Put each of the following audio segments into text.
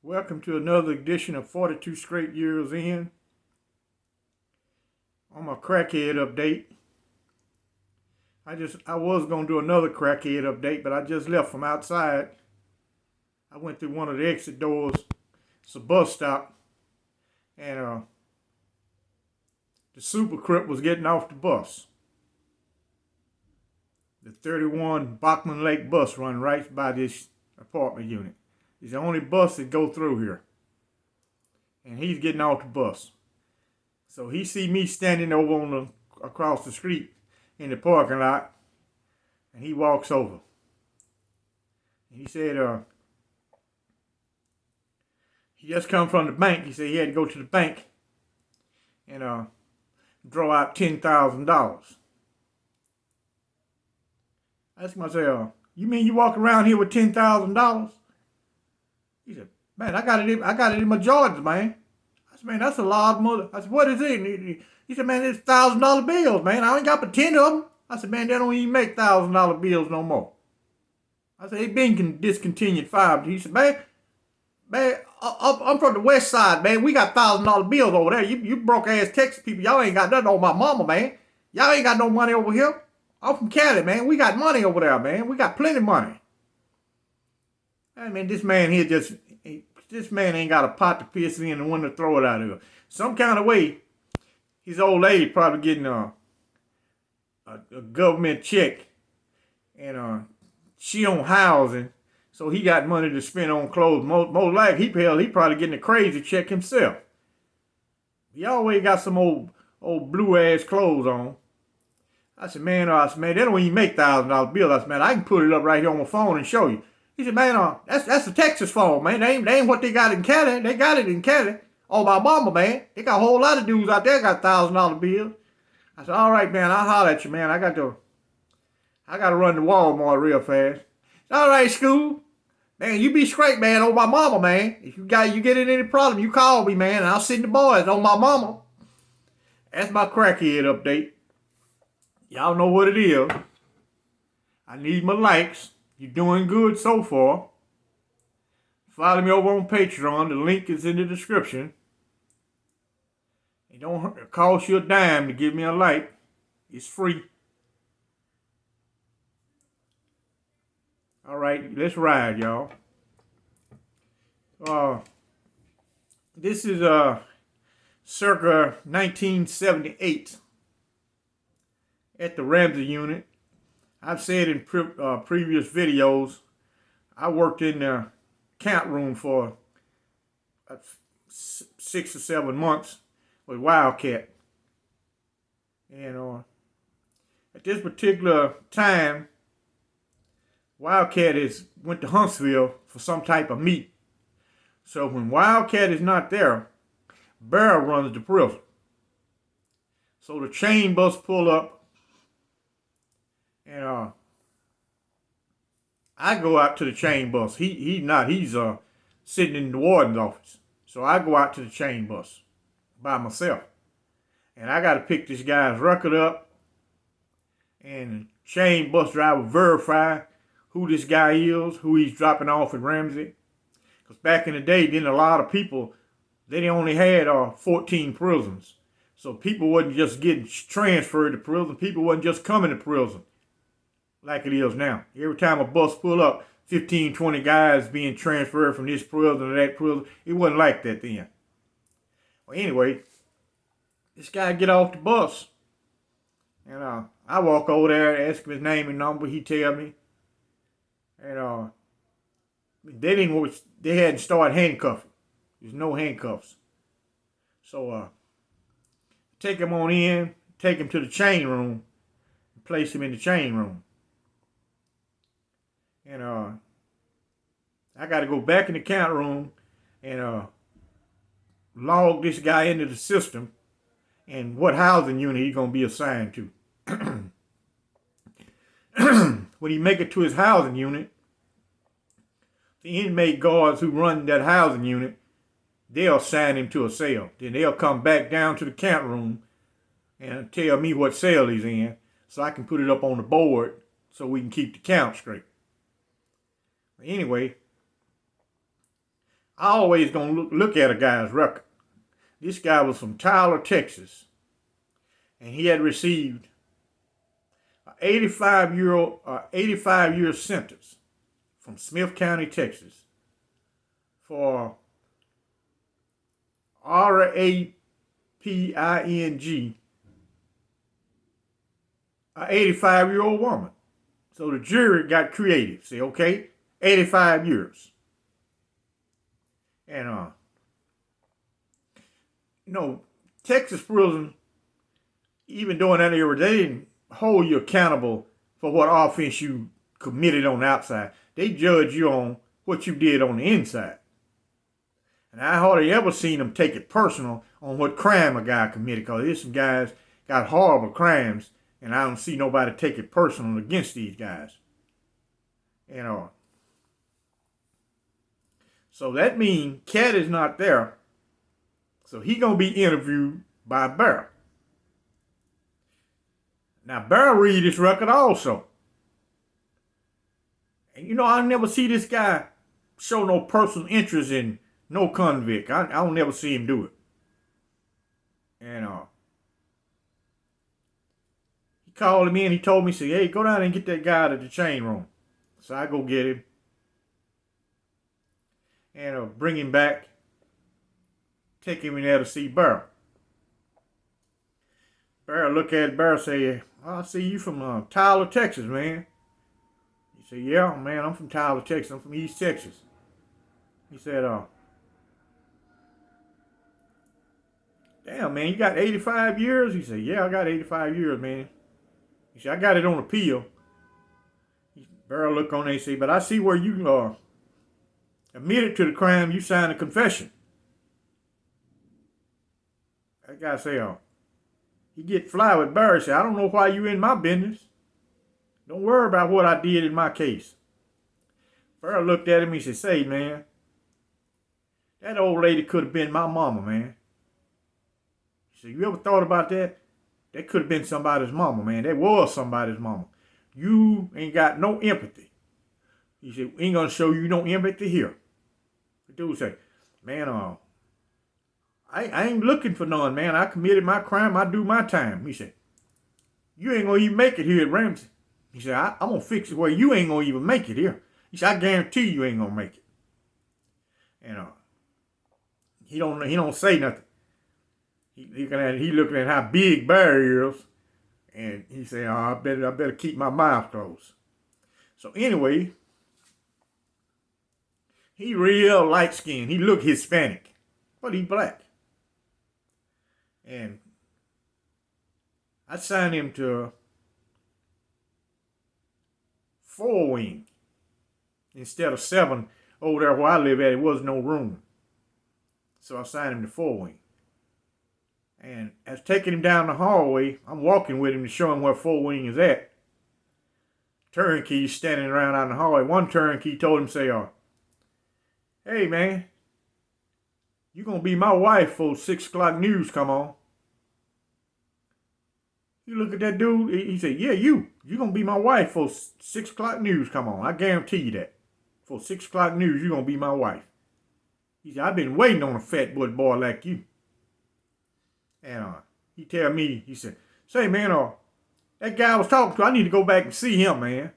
Welcome to another edition of 42 Straight Years In. On my crackhead update. I was going to do another crackhead update, but I just left from outside. I went through one of the exit doors. It's a bus stop. And the Super Crip was getting off the bus. The 31 Bachman Lake bus run right by this apartment unit. It's the only bus that go through here. And he's getting off the bus. So he see me standing over across the street in the parking lot. And he walks over. And he said, he just come from the bank. He said he had to go to the bank and draw out $10,000. I asked myself, you mean you walk around here with $10,000? He said, man, I got it in my Jordans, man. I said, man, that's a lot of money. I said, what is it? He said, man, it's $1,000 bills, man. I ain't got but 10 of them. I said, man, they don't even make $1,000 bills no more. I said, they been discontinued 5. He said, man, I'm from the west side, man. We got $1,000 bills over there. You broke ass Texas people, y'all ain't got nothing on my mama, man. Y'all ain't got no money over here. I'm from Cali, man. We got money over there, man. We got plenty of money. I mean, this man here this man ain't got a pot to piss in and one to throw it out of. Some kind of way, his old lady probably getting a government check, and she on housing, so he got money to spend on clothes. Most likely, he probably getting a crazy check himself. He always got some old blue ass clothes on. I said, man, they don't even make $1,000 bills. I said, man, I can put it up right here on my phone and show you. He said, man, that's a Texas phone, man. They ain't what they got in Cali. They got it in Cali. Oh, my mama, man. They got a whole lot of dudes out there got $1,000 bills. I said, all right, man, I'll holler at you, man. I got to run to Walmart real fast. All right, Scoob. Man, you be straight, man, on my mama, man. If you get in any problem, you call me, man, and I'll send the boys on my mama. That's my crackhead update. Y'all know what it is. I need my likes. You're doing good so far. Follow me over on Patreon. The link is in the description. It don't cost you a dime to give me a like. It's free. All right, let's ride, y'all. This is circa 1978 at the Ramsey unit. I've said in previous videos, I worked in the count room for 6 or 7 months with Wildcat. And at this particular time, Wildcat went to Huntsville for some type of meet. So when Wildcat is not there, Bear runs the prison. So the chain bus pull up, and I go out to the chain bus. He's sitting in the warden's office. So I go out to the chain bus by myself. And I got to pick this guy's record up. And the chain bus driver verify who this guy is, who he's dropping off at Ramsey. Because back in the day, then a lot of people, they only had 14 prisons. So people wasn't just getting transferred to prison. People wasn't just coming to prison like it is now. Every time a bus pull up, 15, 20 guys being transferred from this prison to that prison. It wasn't like that then. Well, anyway, this guy get off the bus. And I walk over there, ask him his name and number. He tell me. And they hadn't started handcuffing. There's no handcuffs. So take him on in, take him to the chain room, and place him in the chain room. And I got to go back in the count room and log this guy into the system and what housing unit he's going to be assigned to. When he make it to his housing unit, the inmate guards who run that housing unit, they'll assign him to a cell. Then they'll come back down to the count room and tell me what cell he's in so I can put it up on the board so we can keep the count straight. Anyway, I always gonna look at a guy's record. This guy was from Tyler, Texas, and he had received an 85-year sentence from Smith County, Texas, for raping an 85-year-old woman. So the jury got creative. Say, okay, 85 years. And Texas prison, even during that era, they didn't hold you accountable for what offense you committed on the outside. They judge you on what you did on the inside. And I hardly ever seen them take it personal on what crime a guy committed, because there's some guys got horrible crimes, and I don't see nobody take it personal against these guys. So that means Cat is not there. So he gonna be interviewed by Bear. Now Bear read this record also. And I never see this guy show no personal interest in no convict. I don't never see him do it. And he called him in, he told me, say, hey, go down and get that guy out of the chain room. So I go get him. And bring him back. Take him in there to see Bear. Bear look at Bear, say, I see you from Tyler, Texas, man. He said, yeah, man, I'm from Tyler, Texas. I'm from East Texas. He said, damn, man, you got 85 years? He said, yeah, I got 85 years, man. He said, I got it on appeal. Bear look on there and say, but I see where you admitted to the crime, you signed a confession. That guy say, he get fly with Barry. Say, I don't know why you in my business. Don't worry about what I did in my case. Barry looked at him. He said, say, man, that old lady could have been my mama, man. He said, you ever thought about that? That could have been somebody's mama, man. That was somebody's mama. You ain't got no empathy. He said, we ain't going to show you no empathy here. The dude said, man, I ain't looking for none, man. I committed my crime. I do my time. He said, you ain't going to even make it here at Ramsey. He said, I'm going to fix it where you ain't going to even make it here. He said, I guarantee you ain't going to make it. And he don't say nothing. He looking at how big Barry is. And he said, I better keep my mouth closed. So anyway, he real light skinned. He look Hispanic, but he black. And I signed him to 4 wing instead of 7 over there where I live at. It was no room, so I signed him to 4 wing. And as taking him down the hallway, I'm walking with him to show him where 4 wing is at. Turnkey's standing around out in the hallway. One turnkey told him, say, hey, man, you gonna be my wife for 6 o'clock news come on. You look at that dude, he said, yeah, you gonna be my wife for 6 o'clock news come on. I guarantee you that. For 6 o'clock news, you gonna be my wife. He said, I've been waiting on a fat boy like you. And he tell me, he said, say, man, that guy I was talking to, I need to go back and see him, man.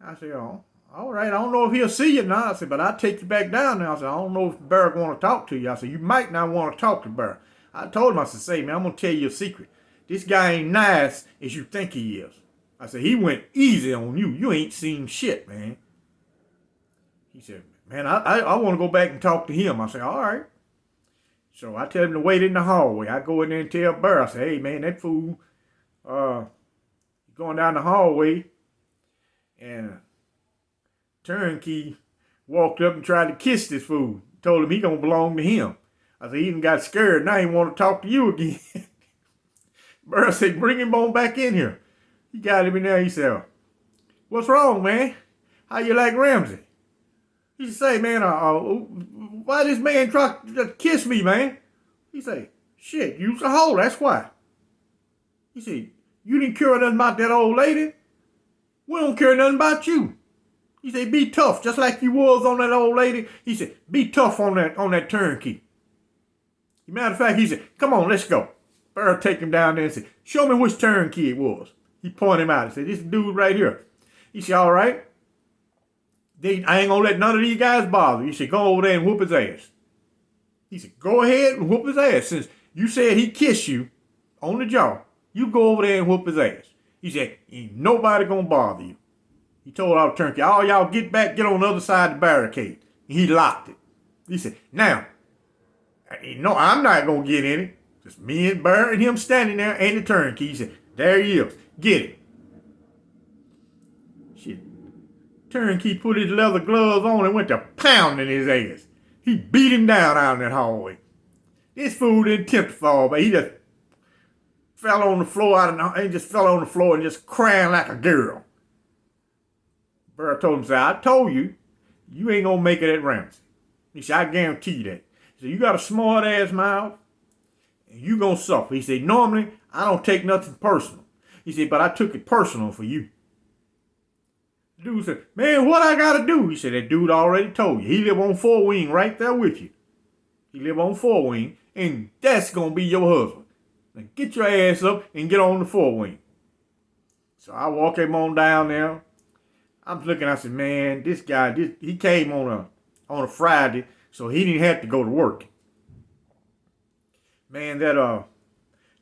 I said, oh, all right, I don't know if he'll see you now. I said, but I'll take you back down now. I said, I don't know if Bear want to talk to you. I said, you might not want to talk to Bear. I told him, I said, say, man, I'm going to tell you a secret. This guy ain't nice as you think he is. I said, he went easy on you. You ain't seen shit, man. He said, man, I want to go back and talk to him. I said, all right. So I tell him to wait in the hallway. I go in there and tell Bear, I say, hey, man, that fool going down the hallway, and turnkey walked up and tried to kiss this fool. Told him he gonna belong to him. I said, he even got scared. Now he want to talk to you again. Bear said, bring him on back in here. He got him in there. He said, what's wrong, man? How you like Ramsey? He said, man, why this man try to kiss me, man? He said, shit, you's a hoe, that's why. He said, you didn't care nothing about that old lady? We don't care nothing about you. He said, be tough, just like you was on that old lady. He said, be tough on that turnkey. Matter of fact, he said, come on, let's go. Burr take him down there and said, show me which turnkey it was. He pointed him out. He said, this dude right here. He said, all right. I ain't gonna let none of these guys bother. He said, go over there and whoop his ass. He said, go ahead and whoop his ass. Since you said he kissed you on the jaw, you go over there and whoop his ass. He said, ain't nobody gonna bother you. He told all the turnkey, all y'all get back, get on the other side of the barricade. And he locked it. He said, now, no, I'm not going to get in it. Just me and Burr and him standing there and the turnkey. He said, there he is. Get it. Shit. Turnkey put his leather gloves on and went to pounding his ass. He beat him down out in that hallway. This fool didn't attempt to fall, but he just fell on the floor and just crying like a girl. Burr told him, I told you, you ain't going to make it at Ramsey. He said, I guarantee you that. He said, you got a smart ass mouth, and you gonna suffer. He said, normally, I don't take nothing personal. He said, but I took it personal for you. The dude said, man, what I gotta do? He said, that dude already told you. He live on 4 Wing right there with you. He live on 4 Wing, and that's gonna be your husband. Now get your ass up and get on the 4 Wing. So I walk him on down there. I'm looking, I said, man, this guy, he came on a Friday, so he didn't have to go to work. Man, that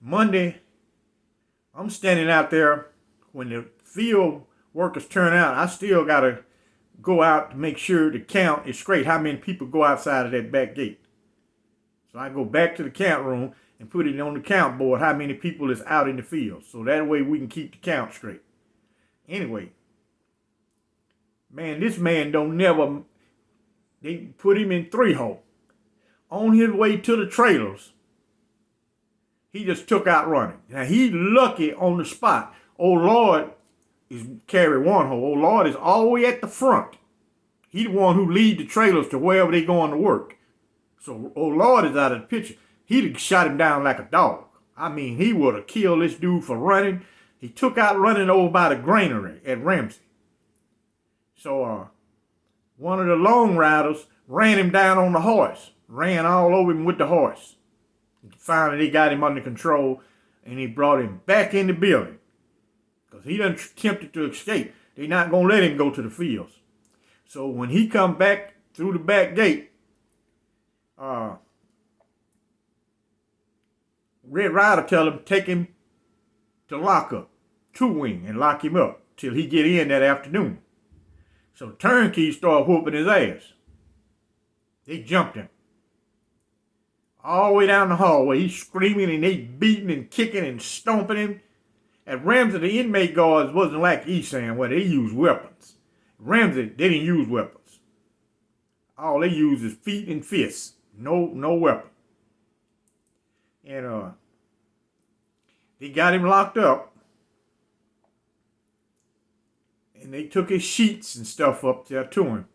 Monday, I'm standing out there when the field workers turn out. I still got to go out to make sure the count is straight, how many people go outside of that back gate. So I go back to the count room and put it on the count board, how many people is out in the field. So that way we can keep the count straight. Anyway, man, this man don't never... They put him in 3-hole. On his way to the trailers, he just took out running. Now, he lucky on the spot. Old Lord is carry 1-hole. Old Lord is all the way at the front. He the one who lead the trailers to wherever they going to work. So, old Lord is out of the picture. He'd have shot him down like a dog. I mean, he would have killed this dude for running. He took out running over by the granary at Ramsey. So, one of the long riders ran him down on the horse. Ran all over him with the horse. Finally, they got him under control, and he brought him back in the building. Because he done attempted to escape. They're not going to let him go to the fields. So when he come back through the back gate, Red Rider tell him, take him to lockup, 2 Wing, and lock him up till he get in that afternoon. So the turnkeys started whooping his ass. They jumped him. All the way down the hallway. He's screaming and they beating and kicking and stomping him. At Ramsey, the inmate guards wasn't like Eastham where they used weapons. Ramsey, they didn't use weapons. All they used is feet and fists. No weapon. And they got him locked up. And they took his sheets and stuff up there to him.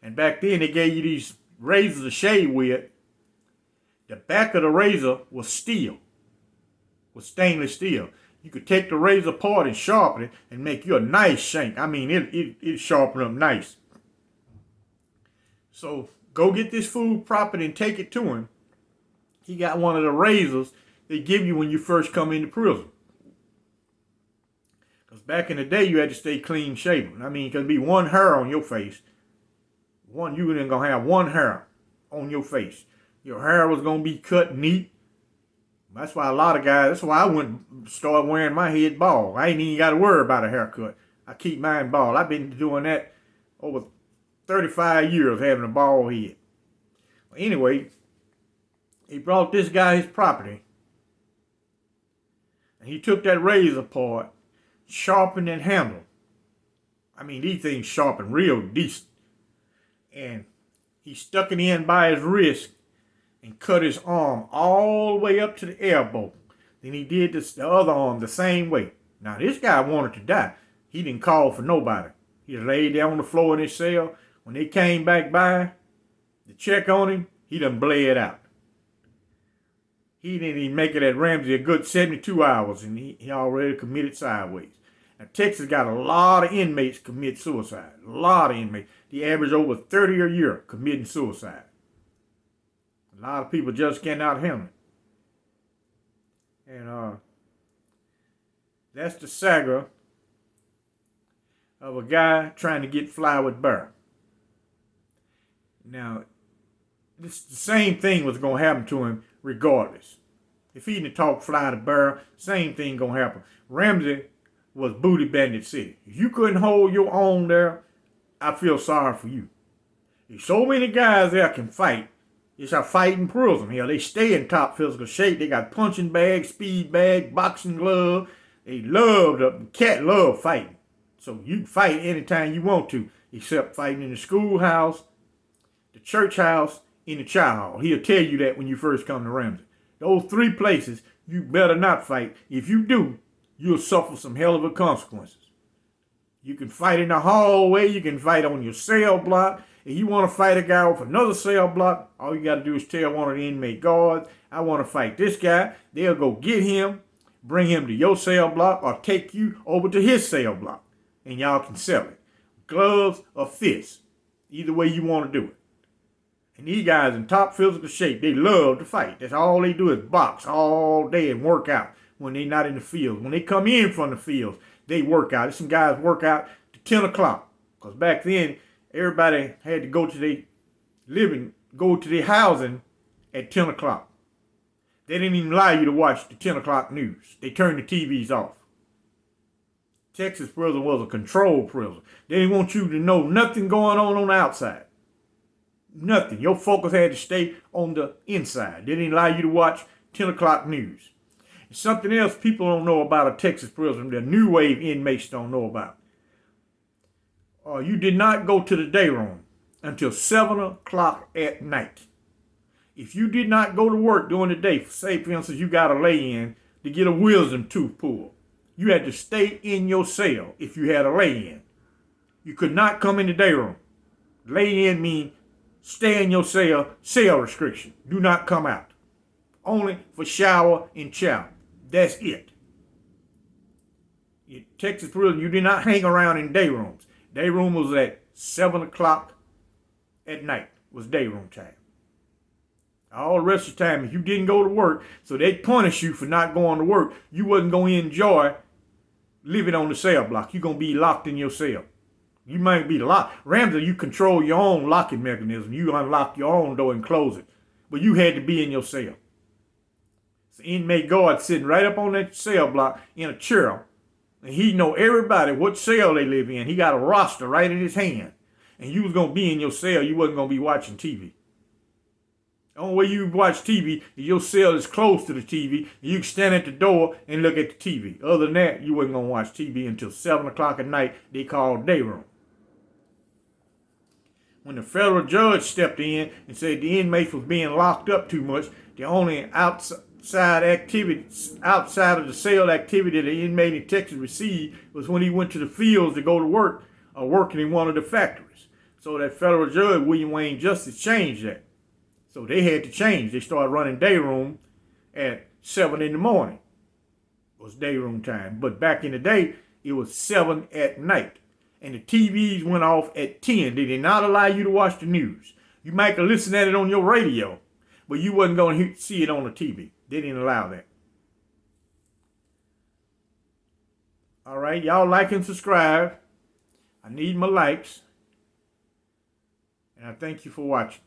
And back then they gave you these razors to shave with. The back of the razor was steel. Was stainless steel. You could take the razor apart and sharpen it and make you a nice shank. I mean, it sharpened up nice. So go get this food property and take it to him. He got one of the razors they give you when you first come into prison. Because back in the day, you had to stay clean shaven. I mean, it could be one hair on your face. You ain't going to have one hair on your face. Your hair was going to be cut neat. That's why a lot of guys, that's why I went and started wearing my head bald. I ain't even got to worry about a haircut. I keep mine bald. I've been doing that over 35 years, having a bald head. Well, anyway, he brought this guy his property. And he took that razor apart, sharpened and handled. I mean, these things sharpened real decent. And he stuck it in by his wrist and cut his arm all the way up to the elbow. Then he did the other arm the same way. Now, this guy wanted to die. He didn't call for nobody. He laid there on the floor in his cell. When they came back by to check on him, he done bled out. He didn't even make it at Ramsey a good 72 hours, and he already committed sideways. Now, Texas got a lot of inmates commit suicide. A lot of inmates. The average over 30 a year committing suicide. A lot of people just cannot handle it. And that's the saga of a guy trying to get fly with bear. Now, the same thing was going to happen to him regardless. If he didn't talk fly to bear, same thing going to happen. Ramsey was Booty Bandit City. If you couldn't hold your own there, I feel sorry for you. There's so many guys there can fight. It's a fighting prison. Hell, they stay in top physical shape. They got punching bags, speed bag, boxing glove. They love, the cat love fighting. So you can fight anytime you want to, except fighting in the schoolhouse, the church house, in the child hall. He'll tell you that when you first come to Ramsey. Those 3 places, you better not fight. If you do, you'll suffer some hell of a consequences. You can fight in the hallway. You can fight on your cell block. If you want to fight a guy off another cell block, all you got to do is tell one of the inmate guards, I want to fight this guy. They'll go get him, bring him to your cell block, or take you over to his cell block. And y'all can settle it. Gloves or fists. Either way you want to do it. And these guys in top physical shape, they love to fight. That's all they do is box all day and work out when they're not in the field. When they come in from the fields, they work out. There's some guys work out to 10 o'clock. Because back then, everybody had to go to their housing at 10 o'clock. They didn't even allow you to watch the 10 o'clock news. They turned the TVs off. Texas prison was a controlled prison. They didn't want you to know nothing going on the outside. Nothing. Your focus had to stay on the inside. They didn't allow you to watch 10 o'clock news. And something else people don't know about a Texas prison, the new wave inmates don't know about. You did not go to the day room until 7 o'clock at night. If you did not go to work during the day, say for instance you got a lay-in to get a wisdom tooth pulled, you had to stay in your cell if you had a lay-in. You could not come in the day room. Lay-in means stay in your cell restriction. Do not come out. Only for shower and chow. That's it. In Texas prison, you did not hang around in day rooms. Day room was at 7 o'clock at night was day room time. All the rest of the time, if you didn't go to work, so they'd punish you for not going to work, you wasn't going to enjoy living on the cell block. You're going to be locked in your cell. You might be locked. Ramsey, you control your own locking mechanism. You unlock your own door and close it. But you had to be in your cell. So inmate guard sitting right up on that cell block in a chair. And he know everybody what cell they live in. He got a roster right in his hand. And you was going to be in your cell. You wasn't going to be watching TV. The only way you watch TV is your cell is close to the TV. And you can stand at the door and look at the TV. Other than that, you wasn't going to watch TV until 7 o'clock at night. They called day room. When the federal judge stepped in and said the inmates was being locked up too much, the only outside of the cell activity the inmate in Texas received was when he went to the fields to go to work or working in one of the factories. So that federal judge, William Wayne Justice, changed that. So they had to change. They started running day room at 7 in the morning. It was day room time. But back in the day, it was 7 at night. And the TVs went off at 10. They did not allow you to watch the news. You might have listened at it on your radio, but you wasn't going to see it on the TV. They didn't allow that. All right, y'all like and subscribe. I need my likes. And I thank you for watching.